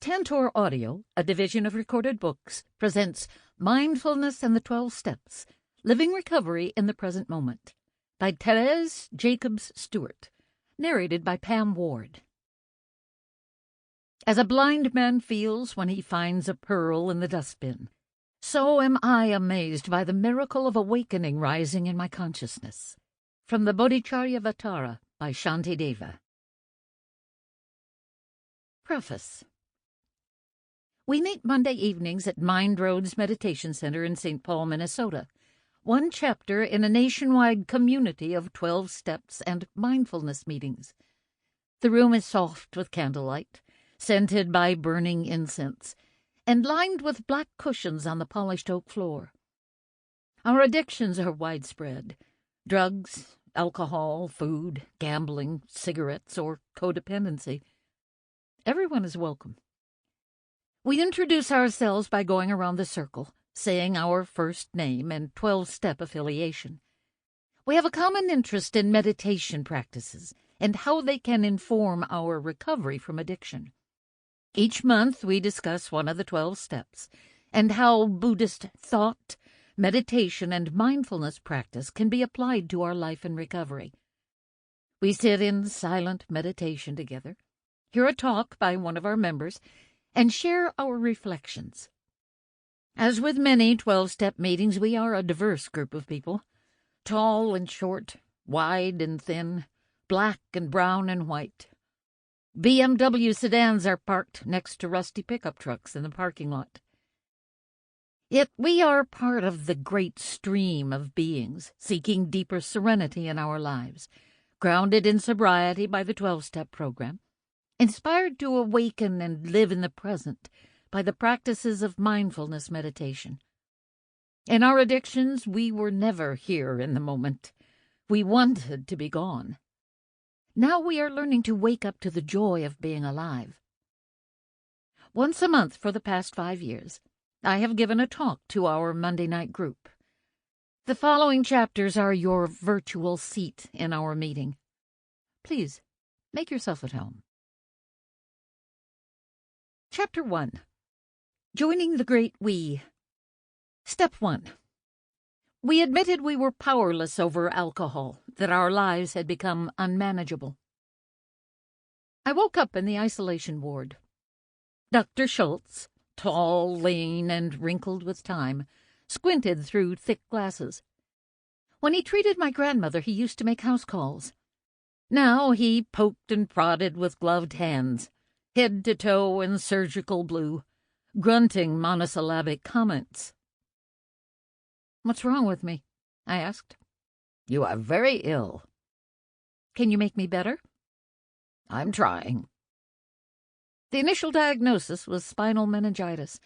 Tantor Audio, a division of Recorded Books, presents Mindfulness and the 12 Steps, Living Recovery in the Present Moment, by Thérèse Jacobs-Stewart, narrated by Pam Ward. As a blind man feels when he finds a pearl in the dustbin, so am I amazed by the miracle of awakening rising in my consciousness. From the Bodhicharyavatara by Shantideva. Preface. We meet Monday evenings at Mind Road's Meditation Center in St. Paul, Minnesota, one chapter in a nationwide community of 12 steps and mindfulness meetings. The room is soft with candlelight, scented by burning incense, and lined with black cushions on the polished oak floor. Our addictions are widespread: drugs, alcohol, food, gambling, cigarettes, or codependency. Everyone is welcome. We introduce ourselves by going around the circle, saying our first name and 12-step affiliation. We have a common interest in meditation practices and how they can inform our recovery from addiction. Each month we discuss one of the 12 steps and how Buddhist thought, meditation, and mindfulness practice can be applied to our life and recovery. We sit in silent meditation together, hear a talk by one of our members, and share our reflections. As with many 12-step meetings, we are a diverse group of people, tall and short, wide and thin, black and brown and white. BMW sedans are parked next to rusty pickup trucks in the parking lot. Yet we are part of the great stream of beings seeking deeper serenity in our lives, grounded in sobriety by the 12-step program, inspired to awaken and live in the present by the practices of mindfulness meditation. In our addictions, we were never here in the moment. We wanted to be gone. Now we are learning to wake up to the joy of being alive. Once a month for the past 5 years, I have given a talk to our Monday night group. The following chapters are your virtual seat in our meeting. Please, make yourself at home. Chapter 1. Joining the Great We. Step 1. We admitted we were powerless over alcohol, that our lives had become unmanageable. I woke up in the isolation ward. Dr. Schultz, tall, lean, and wrinkled with time, squinted through thick glasses. When he treated my grandmother, he used to make house calls. Now he poked and prodded with gloved hands, head to toe in surgical blue, grunting monosyllabic comments. "What's wrong with me?" I asked. "You are very ill." "Can you make me better?" "I'm trying." The initial diagnosis was spinal meningitis,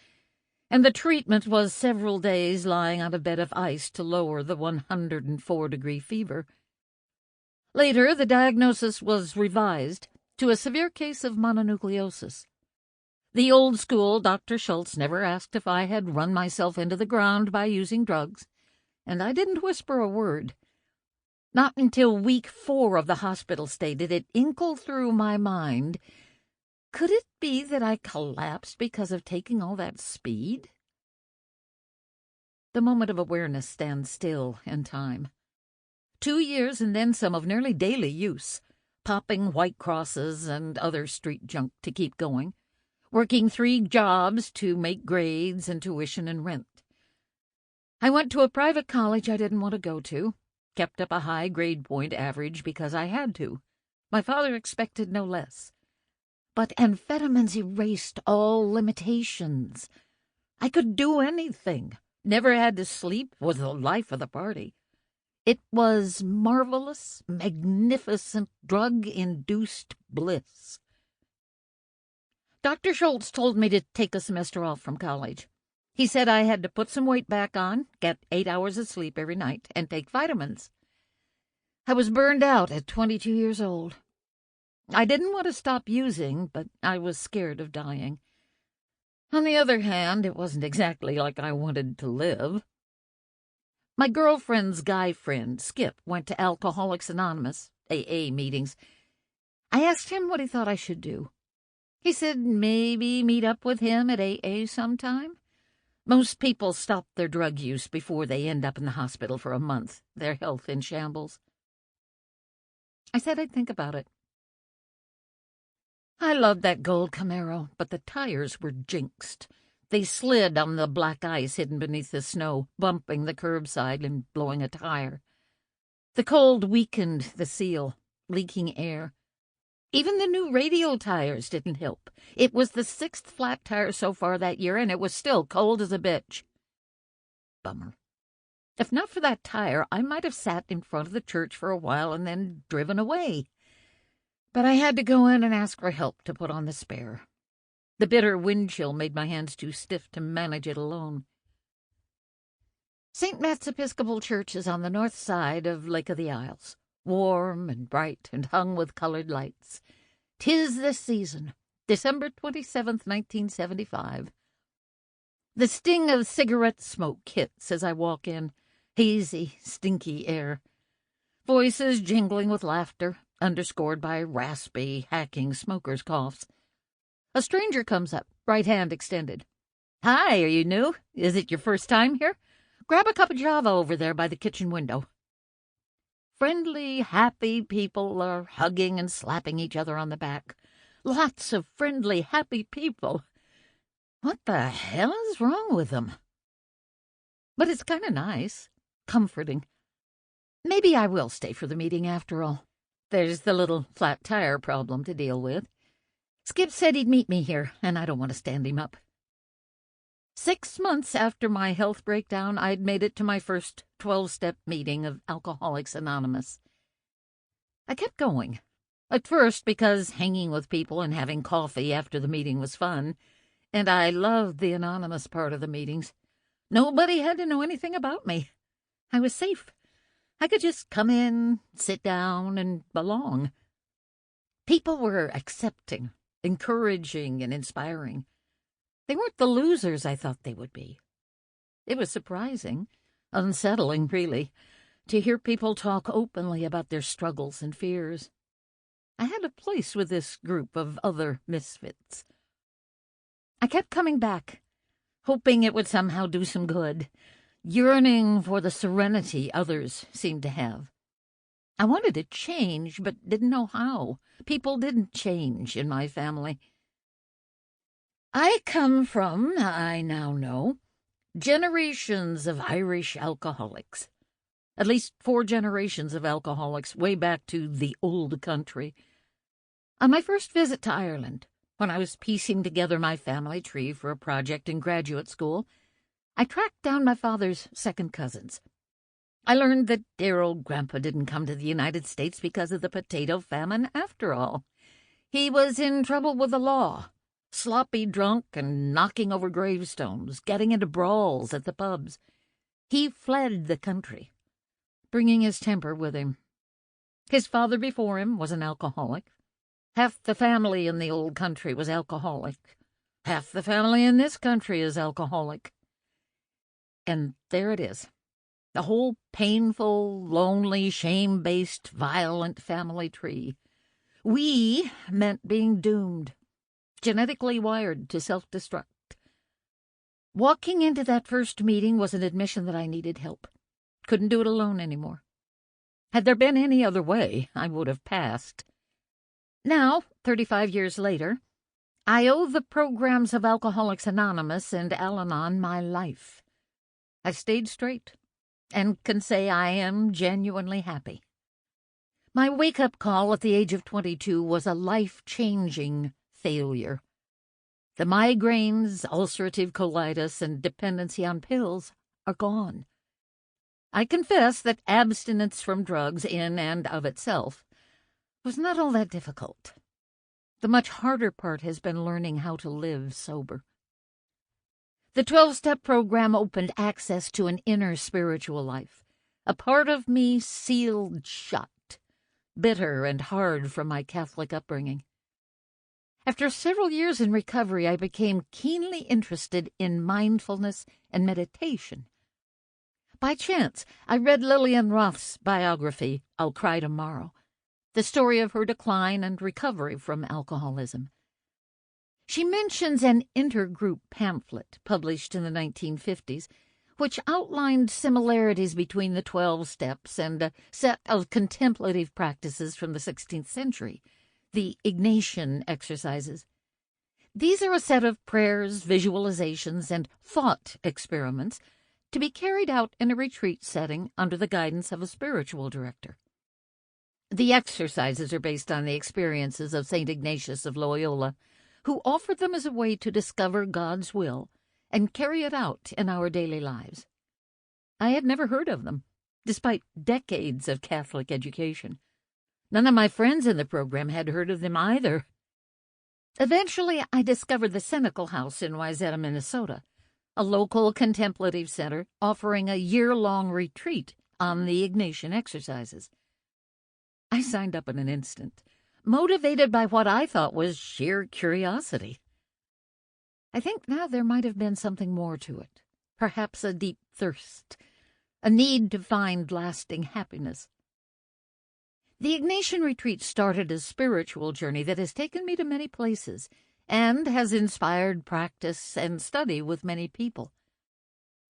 and the treatment was several days lying on a bed of ice to lower the 104-degree fever. Later, the diagnosis was revised to a severe case of mononucleosis. The old-school Dr. Schultz never asked if I had run myself into the ground by using drugs, and I didn't whisper a word. Not until week 4 of the hospital stay did it inkle through my mind, could it be that I collapsed because of taking all that speed? The moment of awareness stands still in time. 2 years and then some of nearly daily use, popping white crosses and other street junk to keep going, working 3 jobs to make grades and tuition and rent. I went to a private college I didn't want to go to, kept up a high grade point average because I had to. My father expected no less. But amphetamines erased all limitations. I could do anything, never had to sleep, was the life of the party. It was marvelous, magnificent, drug-induced bliss. Dr. Schultz told me to take a semester off from college. He said I had to put some weight back on, get 8 hours of sleep every night, and take vitamins. I was burned out at 22 years old. I didn't want to stop using, but I was scared of dying. On the other hand, it wasn't exactly like I wanted to live. My girlfriend's guy friend, Skip, went to Alcoholics Anonymous, AA meetings. I asked him what he thought I should do. He said maybe meet up with him at AA sometime. Most people stop their drug use before they end up in the hospital for a month, their health in shambles. I said I'd think about it. I loved that gold Camaro, but the tires were jinxed. They slid on the black ice hidden beneath the snow, bumping the curbside and blowing a tire. The cold weakened the seal, leaking air. Even the new radial tires didn't help. It was the 6th flat tire so far that year, and it was still cold as a bitch. Bummer. If not for that tire, I might have sat in front of the church for a while and then driven away. But I had to go in and ask for help to put on the spare. The bitter wind chill made my hands too stiff to manage it alone. St. Matt's Episcopal Church is on the north side of Lake of the Isles, warm and bright and hung with colored lights. 'Tis this season, December 27th, 1975. The sting of cigarette smoke hits as I walk in, hazy, stinky air. Voices jingling with laughter, underscored by raspy, hacking smokers' coughs. A stranger comes up, right hand extended. "Hi, are you new? Is it your first time here? Grab a cup of Java over there by the kitchen window." Friendly, happy people are hugging and slapping each other on the back. Lots of friendly, happy people. What the hell is wrong with them? But it's kind of nice, comforting. Maybe I will stay for the meeting after all. There's the little flat tire problem to deal with. Skip said he'd meet me here, and I don't want to stand him up. 6 months after my health breakdown, I'd made it to my first 12-step meeting of Alcoholics Anonymous. I kept going. At first because hanging with people and having coffee after the meeting was fun, and I loved the anonymous part of the meetings. Nobody had to know anything about me. I was safe. I could just come in, sit down, and belong. People were accepting, encouraging, and inspiring. They weren't the losers I thought they would be. It was surprising, unsettling, really, to hear people talk openly about their struggles and fears. I had a place with this group of other misfits. I kept coming back, hoping it would somehow do some good, yearning for the serenity others seemed to have. I wanted to change, but didn't know how. People didn't change in my family. I come from, I now know, generations of Irish alcoholics. At least 4 generations of alcoholics, way back to the old country. On my first visit to Ireland, when I was piecing together my family tree for a project in graduate school, I tracked down my father's second cousins. I learned that dear old Grandpa didn't come to the United States because of the potato famine after all. He was in trouble with the law, sloppy drunk and knocking over gravestones, getting into brawls at the pubs. He fled the country, bringing his temper with him. His father before him was an alcoholic. Half the family in the old country was alcoholic. Half the family in this country is alcoholic. And there it is. The whole painful, lonely, shame-based, violent family tree. We meant being doomed, genetically wired to self-destruct. Walking into that first meeting was an admission that I needed help. Couldn't do it alone anymore. Had there been any other way, I would have passed. Now, 35 years later, I owe the programs of Alcoholics Anonymous and Al-Anon my life. I stayed straight and can say I am genuinely happy. My wake-up call at the age of 22 was a life-changing failure. The migraines, ulcerative colitis, and dependency on pills are gone. I confess that abstinence from drugs in and of itself was not all that difficult. The much harder part has been learning how to live sober. The 12-step program opened access to an inner spiritual life, a part of me sealed shut, bitter and hard from my Catholic upbringing. After several years in recovery, I became keenly interested in mindfulness and meditation. By chance, I read Lillian Roth's biography, I'll Cry Tomorrow, the story of her decline and recovery from alcoholism. She mentions an intergroup pamphlet published in the 1950s, which outlined similarities between the 12 steps and a set of contemplative practices from the 16th century, the Ignatian exercises. These are a set of prayers, visualizations, and thought experiments to be carried out in a retreat setting under the guidance of a spiritual director. The exercises are based on the experiences of St. Ignatius of Loyola, who offered them as a way to discover God's will and carry it out in our daily lives. I had never heard of them, despite decades of Catholic education. None of my friends in the program had heard of them either. Eventually, I discovered the Cynical House in Wayzata, Minnesota, a local contemplative center offering a year-long retreat on the Ignatian exercises. I signed up in an instant, motivated by what I thought was sheer curiosity. I think now there might have been something more to it, perhaps a deep thirst, a need to find lasting happiness. The Ignatian retreat started a spiritual journey that has taken me to many places and has inspired practice and study with many people.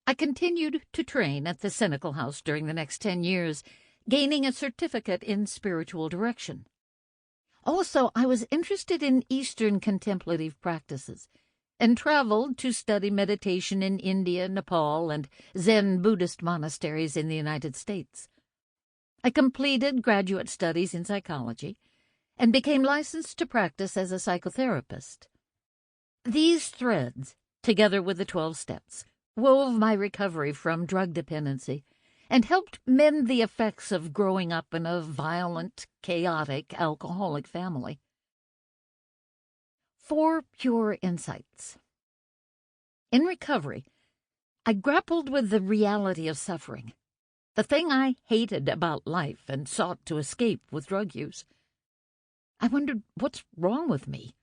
I continued to train at the Cynical House during the next 10 years, gaining a certificate in spiritual direction. Also, I was interested in Eastern contemplative practices and traveled to study meditation in India, Nepal, and Zen Buddhist monasteries in the United States. I completed graduate studies in psychology and became licensed to practice as a psychotherapist. These threads, together with the 12 steps, wove my recovery from drug dependency and helped mend the effects of growing up in a violent, chaotic, alcoholic family. 4 pure insights. In recovery, I grappled with the reality of suffering, the thing I hated about life and sought to escape with drug use. I wondered, what's wrong with me?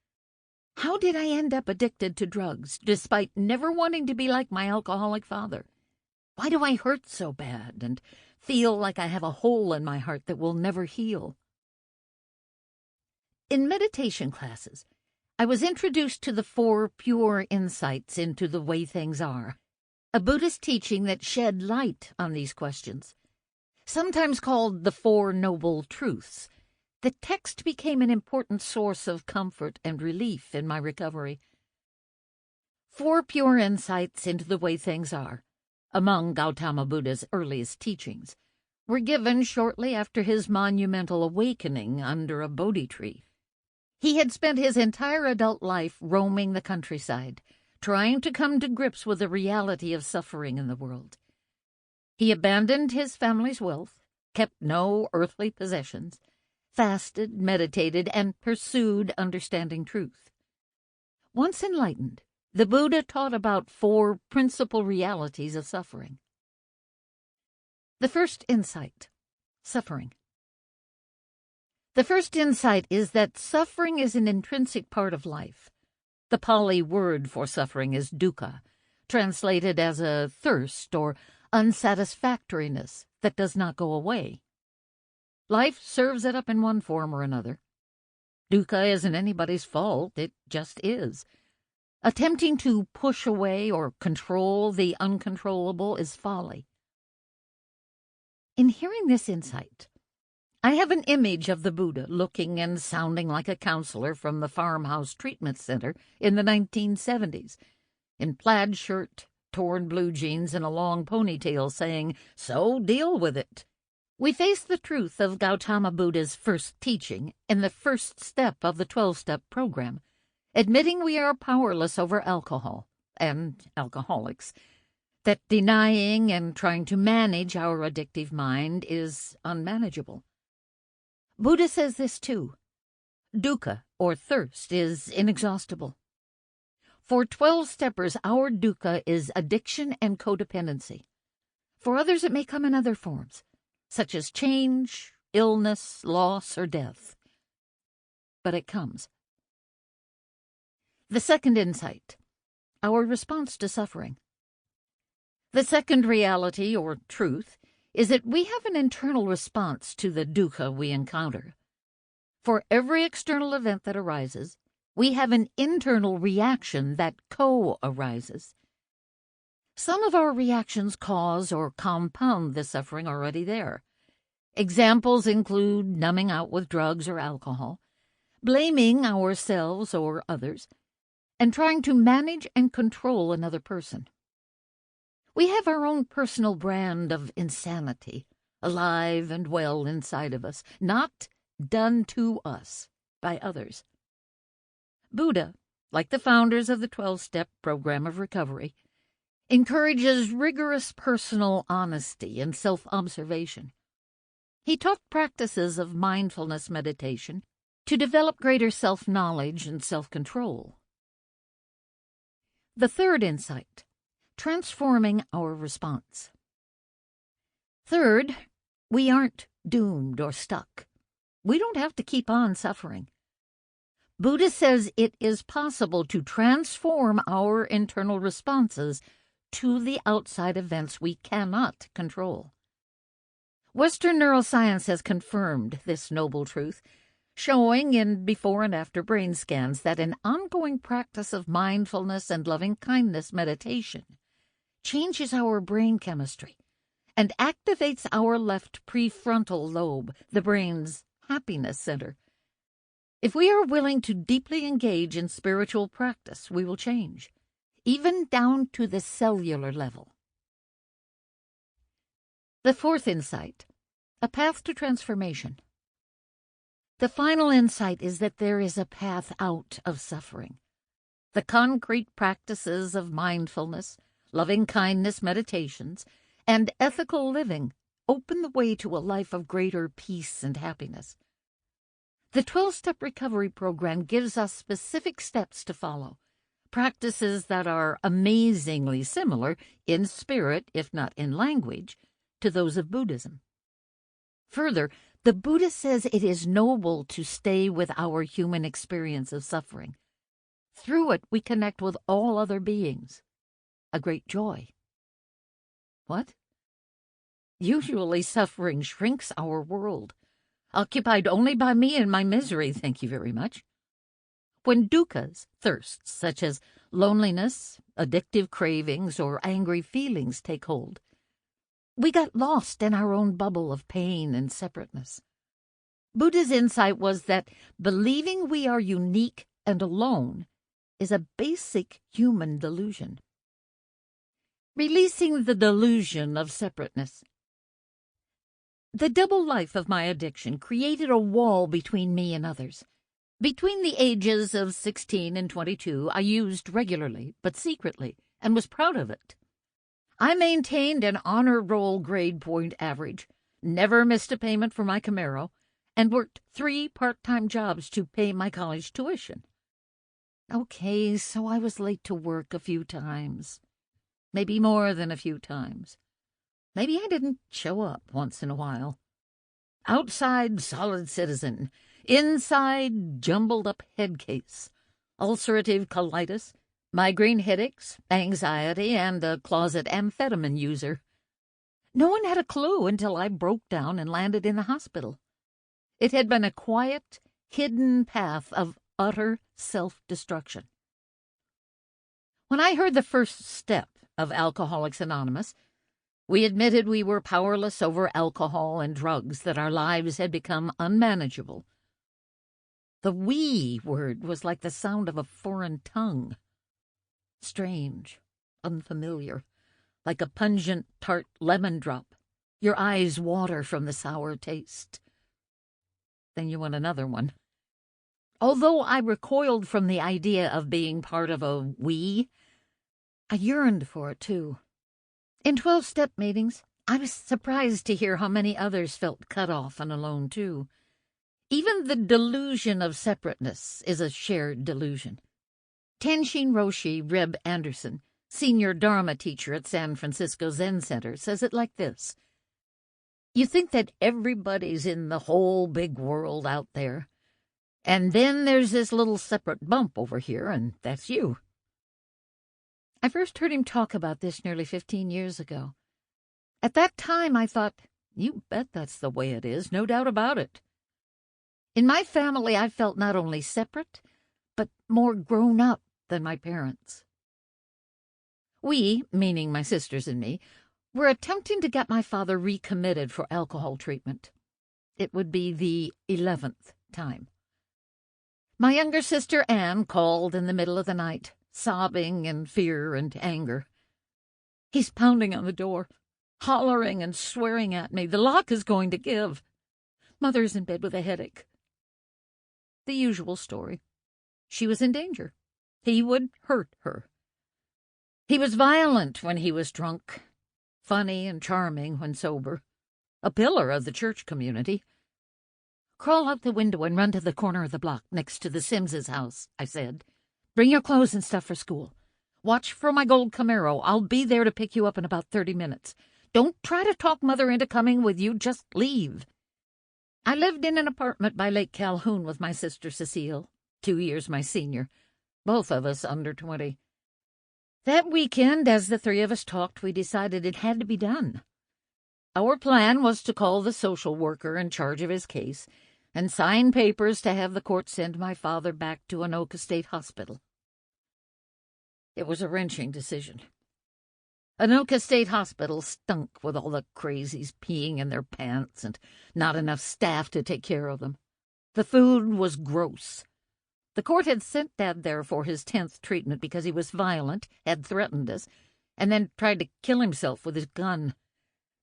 How did I end up addicted to drugs, despite never wanting to be like my alcoholic father? Why do I hurt so bad and feel like I have a hole in my heart that will never heal? In meditation classes, I was introduced to the 4 pure insights into the way things are, a Buddhist teaching that shed light on these questions. Sometimes called the 4 Noble Truths, the text became an important source of comfort and relief in my recovery. 4 pure insights into the way things are, among Gautama Buddha's earliest teachings, were given shortly after his monumental awakening under a Bodhi tree. He had spent his entire adult life roaming the countryside, trying to come to grips with the reality of suffering in the world. He abandoned his family's wealth, kept no earthly possessions, fasted, meditated, and pursued understanding truth. Once enlightened, the Buddha taught about 4 principal realities of suffering. The first insight, suffering. The first insight is that suffering is an intrinsic part of life. The Pali word for suffering is dukkha, translated as a thirst or unsatisfactoriness that does not go away. Life serves it up in one form or another. Dukkha isn't anybody's fault, it just is. Attempting to push away or control the uncontrollable is folly. In hearing this insight, I have an image of the Buddha looking and sounding like a counselor from the farmhouse treatment center in the 1970s, in plaid shirt, torn blue jeans, and a long ponytail, saying, "So deal with it." We face the truth of Gautama Buddha's first teaching in the first step of the 12-step program, admitting we are powerless over alcohol and alcoholics, that denying and trying to manage our addictive mind is unmanageable. Buddha says this too. Dukkha, or thirst, is inexhaustible. For 12-steppers, our dukkha is addiction and codependency. For others, it may come in other forms, such as change, illness, loss, or death. But it comes. The second insight, our response to suffering. The second reality, or truth, is that we have an internal response to the dukkha we encounter. For every external event that arises, We have an internal reaction that co-arises. Some of our reactions cause or compound the suffering already there. Examples include numbing out with drugs or alcohol, blaming ourselves or others, and trying to manage and control another person. We have our own personal brand of insanity, alive and well inside of us, not done to us by others. Buddha, like the founders of the 12-step program of recovery, encourages rigorous personal honesty and self-observation. He taught practices of mindfulness meditation to develop greater self-knowledge and self-control. The third insight, transforming our response. Third, we aren't doomed or stuck. We don't have to keep on suffering. Buddha says it is possible to transform our internal responses to the outside events we cannot control. Western neuroscience has confirmed this noble truth, showing in before and after brain scans that an ongoing practice of mindfulness and loving-kindness meditation changes our brain chemistry and activates our left prefrontal lobe, the brain's happiness center. If we are willing to deeply engage in spiritual practice, we will change, even down to the cellular level. The fourth insight, a path to transformation. The final insight is that there is a path out of suffering. The concrete practices of mindfulness, loving-kindness meditations, and ethical living open the way to a life of greater peace and happiness. The 12-step recovery program gives us specific steps to follow, practices that are amazingly similar in spirit, if not in language, to those of Buddhism. Further, the Buddha says it is noble to stay with our human experience of suffering. Through it, we connect with all other beings. A great joy. What? Usually suffering shrinks our world, occupied only by me and my misery, thank you very much. When dukkha's, thirsts, such as loneliness, addictive cravings, or angry feelings take hold, we got lost in our own bubble of pain and separateness. Buddha's insight was that believing we are unique and alone is a basic human delusion. Releasing the delusion of separateness. The double life of my addiction created a wall between me and others. Between the ages of 16 and 22, I used regularly, but secretly, and was proud of it. I maintained an honor roll grade point average, never missed a payment for my Camaro, and worked 3 part-time jobs to pay my college tuition. Okay, so I was late to work a few times. Maybe more than a few times. Maybe I didn't show up once in a while. Outside, solid citizen. Inside, jumbled-up head case. Ulcerative colitis, migraine headaches, anxiety, and a closet amphetamine user. No one had a clue until I broke down and landed in the hospital. It had been a quiet, hidden path of utter self-destruction. When I heard the first step of Alcoholics Anonymous, we admitted we were powerless over alcohol and drugs, that our lives had become unmanageable. The "we" word was like the sound of a foreign tongue. Strange, unfamiliar, like a pungent, tart lemon drop. Your eyes water from the sour taste. Then you want another one. Although I recoiled from the idea of being part of a "we," I yearned for it, too. In 12-step meetings, I was surprised to hear how many others felt cut off and alone, too. Even the delusion of separateness is a shared delusion. Tenshin Roshi Reb Anderson, senior Dharma teacher at San Francisco Zen Center, says it like this. You think that everybody's in the whole big world out there, and then there's this little separate bump over here, and that's you. I first heard him talk about this nearly 15 years ago. At that time, I thought, you bet that's the way it is, no doubt about it. In my family, I felt not only separate, but more grown up than my parents. We, meaning my sisters and me, were attempting to get my father recommitted for alcohol treatment. It would be the 11th time. My younger sister Anne called in the middle of the night, sobbing in fear and anger. "He's pounding on the door, hollering and swearing at me. The lock is going to give. Mother's in bed with a headache." The usual story. She was in danger. He would hurt her. He was violent when he was drunk, funny and charming when sober, a pillar of the church community. "Crawl out the window and run to the corner of the block next to the Simses' house," I said. "Bring your clothes and stuff for school. Watch for my gold Camaro. I'll be there to pick you up in about 30 minutes. Don't try to talk Mother into coming with you. Just leave." I lived in an apartment by Lake Calhoun with my sister Cecile, 2 years my senior, both of us under 20. That weekend, as the three of us talked, we decided it had to be done. Our plan was to call the social worker in charge of his case and sign papers to have the court send my father back to Anoka State Hospital. It was a wrenching decision. Anoka State Hospital stunk with all the crazies peeing in their pants and not enough staff to take care of them. The food was gross. The court had sent Dad there for his 10th treatment because he was violent, had threatened us, and then tried to kill himself with his gun.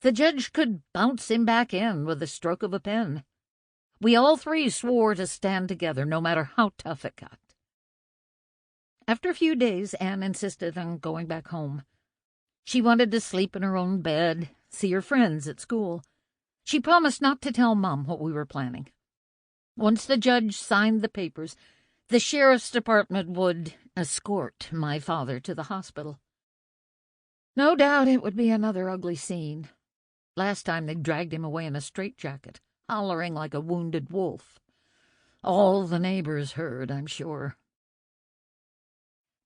The judge could bounce him back in with the stroke of a pen. We all three swore to stand together, no matter how tough it got. After a few days, Anne insisted on going back home. She wanted to sleep in her own bed, see her friends at school. She promised not to tell Mom what we were planning. Once the judge signed the papers, the sheriff's department would escort my father to the hospital. No doubt it would be another ugly scene. Last time they dragged him away in a straitjacket, hollering like a wounded wolf. All the neighbors heard, I'm sure.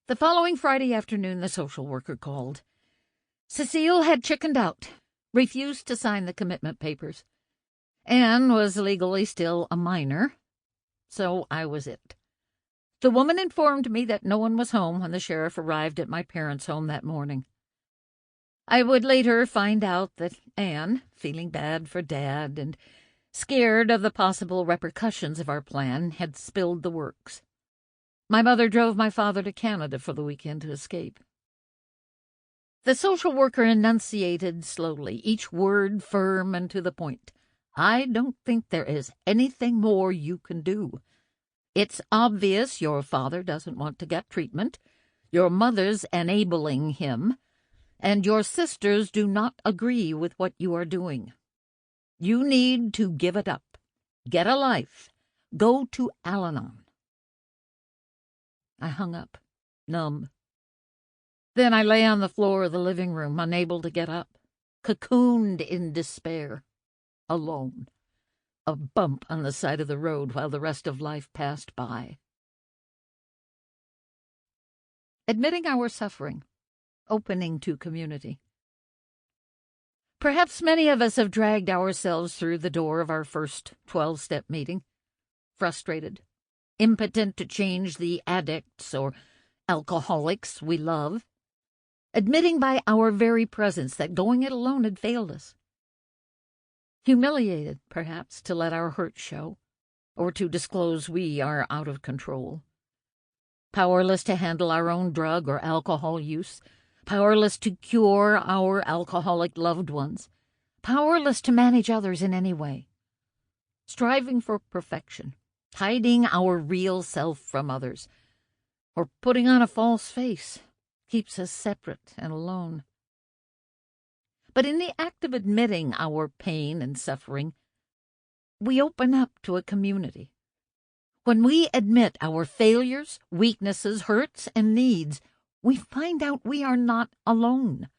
The following Friday afternoon, the social worker called. Cecile had chickened out, refused to sign the commitment papers. Anne was legally still a minor, so I was it. The woman informed me that no one was home when the sheriff arrived at my parents' home that morning. I would later find out that Anne, feeling bad for Dad and scared of the possible repercussions of our plan, had spilled the works. My mother drove my father to Canada for the weekend to escape. The social worker enunciated slowly, each word firm and to the point. "I don't think there is anything more you can do. It's obvious your father doesn't want to get treatment, your mother's enabling him, and your sisters do not agree with what you are doing. You need to give it up, get a life, go to Al-Anon." I hung up, numb. Then I lay on the floor of the living room, unable to get up, cocooned in despair, alone. A bump on the side of the road while the rest of life passed by. Admitting our suffering, opening to community. Perhaps many of us have dragged ourselves through the door of our first 12-step meeting, frustrated, impotent to change the addicts or alcoholics we love, admitting by our very presence that going it alone had failed us. Humiliated, perhaps, to let our hurt show, or to disclose we are out of control. Powerless to handle our own drug or alcohol use, powerless to cure our alcoholic loved ones, powerless to manage others in any way. Striving for perfection, hiding our real self from others, or putting on a false face, keeps us separate and alone. But in the act of admitting our pain and suffering, we open up to a community. When we admit our failures, weaknesses, hurts, and needs, we find out we are not alone.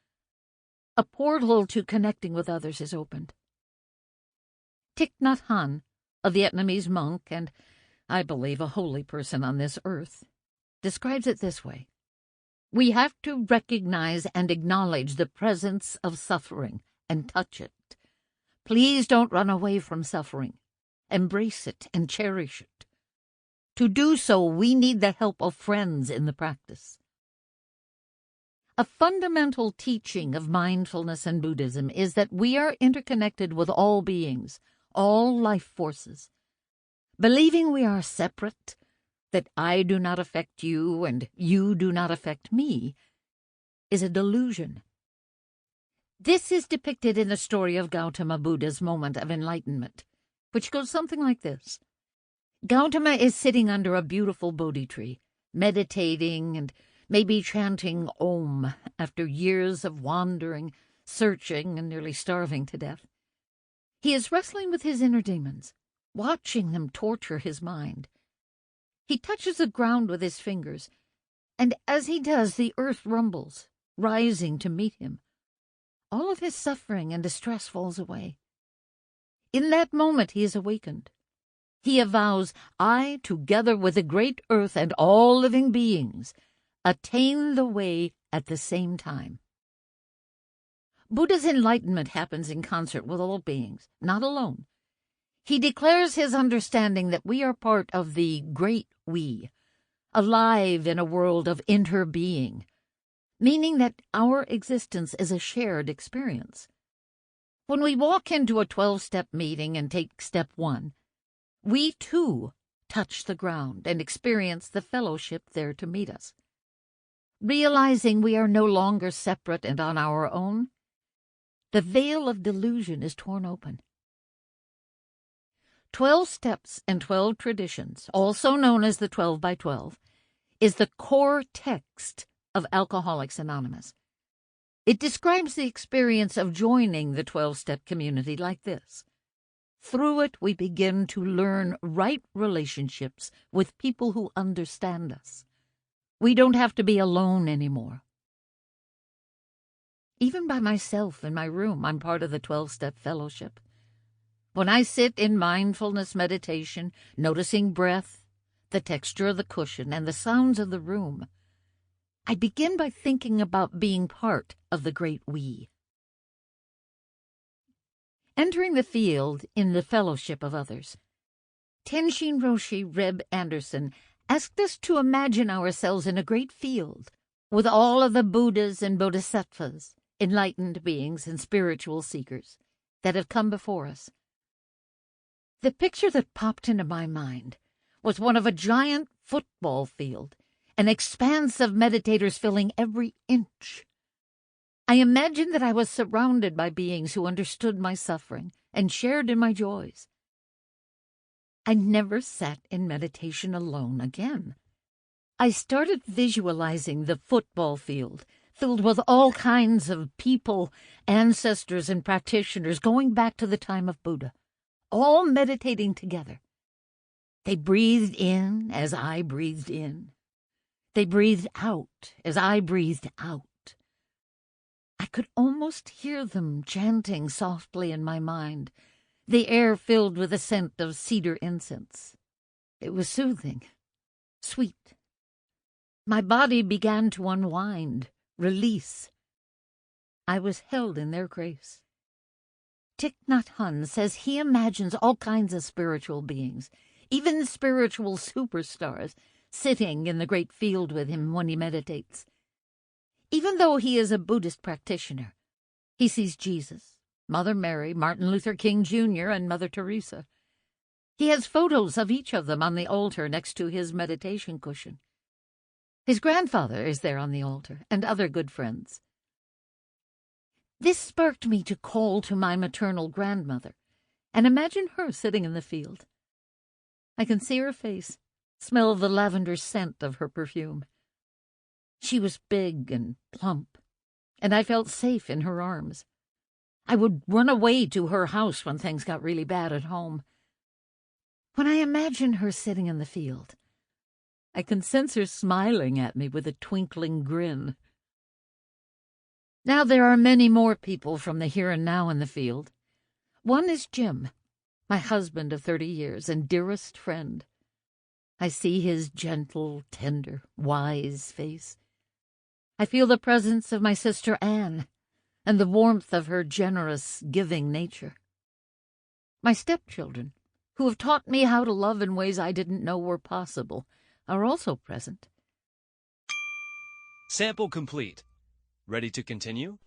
A portal to connecting with others is opened. Thich Nhat Hanh, a Vietnamese monk and, I believe, a holy person on this earth, describes it this way. We have to recognize and acknowledge the presence of suffering and touch it. Please don't run away from suffering. Embrace it and cherish it. To do so, we need the help of friends in the practice. A fundamental teaching of mindfulness and Buddhism is that we are interconnected with all beings, all life forces. Believing we are separate, that I do not affect you and you do not affect me, is a delusion. This is depicted in the story of Gautama Buddha's moment of enlightenment, which goes something like this. Gautama is sitting under a beautiful Bodhi tree, meditating and maybe chanting Om after years of wandering, searching, and nearly starving to death. He is wrestling with his inner demons, watching them torture his mind. He touches the ground with his fingers, and as he does, the earth rumbles, rising to meet him. All of his suffering and distress falls away. In that moment he is awakened. He avows, I, together with the great earth and all living beings, attain the way at the same time. Buddha's enlightenment happens in concert with all beings, not alone. He declares his understanding that we are part of the great we, alive in a world of interbeing, meaning that our existence is a shared experience. When we walk into a 12-step meeting and take step 1, we too touch the ground and experience the fellowship there to meet us. Realizing we are no longer separate and on our own, the veil of delusion is torn open. 12 Steps and 12 Traditions, also known as the 12 by 12, is the core text of Alcoholics Anonymous. It describes the experience of joining the 12-step community like this. Through it, we begin to learn right relationships with people who understand us. We don't have to be alone anymore. Even by myself in my room, I'm part of the 12-step fellowship. When I sit in mindfulness meditation, noticing breath, the texture of the cushion, and the sounds of the room, I begin by thinking about being part of the great we. Entering the field in the fellowship of others. Tenshin Roshi Reb Anderson asked us to imagine ourselves in a great field with all of the Buddhas and Bodhisattvas, enlightened beings and spiritual seekers that have come before us. The picture that popped into my mind was one of a giant football field, an expanse of meditators filling every inch. I imagined that I was surrounded by beings who understood my suffering and shared in my joys. I never sat in meditation alone again. I started visualizing the football field, filled with all kinds of people, ancestors, and practitioners going back to the time of Buddha, all meditating together. They breathed in as I breathed in. They breathed out as I breathed out. I could almost hear them chanting softly in my mind, the air filled with the scent of cedar incense. It was soothing, sweet. My body began to unwind, release. I was held in their grace. Thich Nhat Hanh says he imagines all kinds of spiritual beings, even spiritual superstars, sitting in the great field with him when he meditates. Even though he is a Buddhist practitioner, he sees Jesus, Mother Mary, Martin Luther King Jr., and Mother Teresa. He has photos of each of them on the altar next to his meditation cushion. His grandfather is there on the altar, and other good friends. This sparked me to call to my maternal grandmother and imagine her sitting in the field. I can see her face, smell the lavender scent of her perfume. She was big and plump, and I felt safe in her arms. I would run away to her house when things got really bad at home. When I imagine her sitting in the field, I can sense her smiling at me with a twinkling grin. Now there are many more people from the here and now in the field. One is Jim, my husband of 30 years and dearest friend. I see his gentle, tender, wise face. I feel the presence of my sister Anne and the warmth of her generous, giving nature. My stepchildren, who have taught me how to love in ways I didn't know were possible, are also present. Sample complete. Ready to continue?